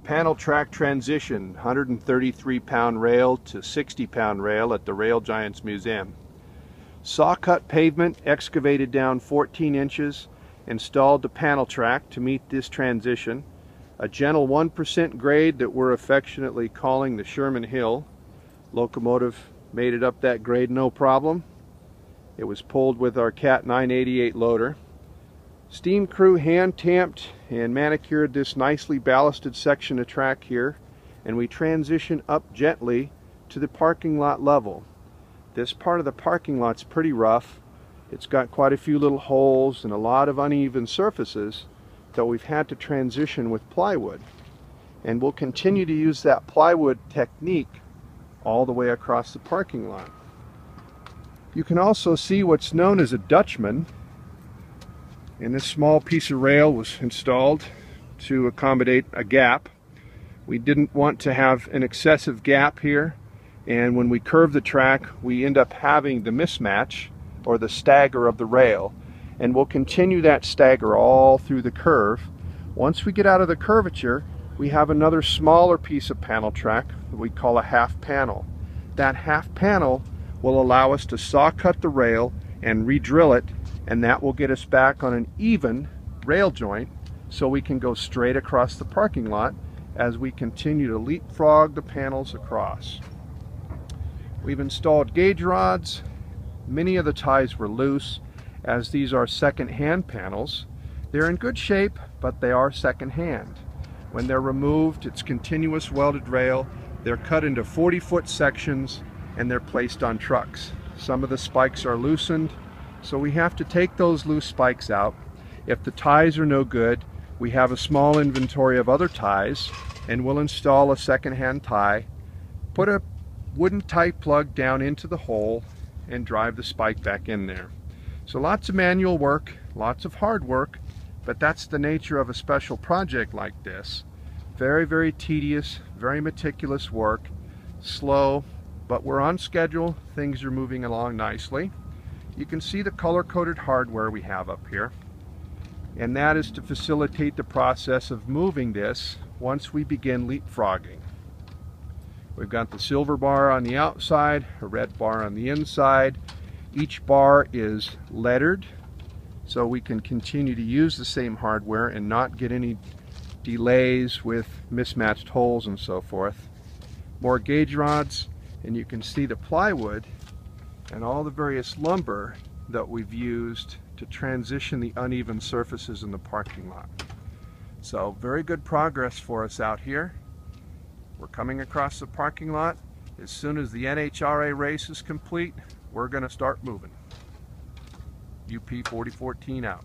Panel track transition, 133-pound rail to 60-pound rail at the RailGiants Museum. Saw cut pavement excavated down 14 inches, installed the panel track to meet this transition. A gentle 1% grade that we're affectionately calling the Sherman Hill. Locomotive made it up that grade no problem. It was pulled with our Cat 988 loader. Steam crew hand tamped and manicured this nicely ballasted section of track here, and we transition up gently to the parking lot level. This part of the parking lot's pretty rough. It's got quite a few little holes and a lot of uneven surfaces that we've had to transition with plywood. And we'll continue to use that plywood technique all the way across the parking lot. You can also see what's known as a Dutchman. And this small piece of rail was installed to accommodate a gap. We didn't want to have an excessive gap here, and when we curve the track we end up having the mismatch or the stagger of the rail, and we'll continue that stagger all through the curve. Once we get out of the curvature, we have another smaller piece of panel track that we call a half panel. That half panel will allow us to saw cut the rail and re-drill it, and that will get us back on an even rail joint so we can go straight across the parking lot as we continue to leapfrog the panels across. We've installed gauge rods. Many of the ties were loose, as these are second-hand panels. They're in good shape, but they are second-hand. When they're removed, it's continuous welded rail. They're cut into 40-foot sections and they're placed on trucks. Some of the spikes are loosened, so we have to take those loose spikes out. If the ties are no good, we have a small inventory of other ties, and we'll install a second-hand tie, put a wooden tie plug down into the hole, and drive the spike back in there. So lots of manual work, lots of hard work, but that's the nature of a special project like this. Very, very tedious, very meticulous work, slow, but we're on schedule. Things are moving along nicely. You can see the color-coded hardware we have up here, and that is to facilitate the process of moving this once we begin leapfrogging. We've got the silver bar on the outside, a red bar on the inside. Each bar is lettered, so we can continue to use the same hardware and not get any delays with mismatched holes and so forth. More gauge rods, and you can see the plywood and all the various lumber that we've used to transition the uneven surfaces in the parking lot. So very good progress for us out here. We're coming across the parking lot. As soon as the NHRA race is complete, we're going to start moving. UP 4014 out.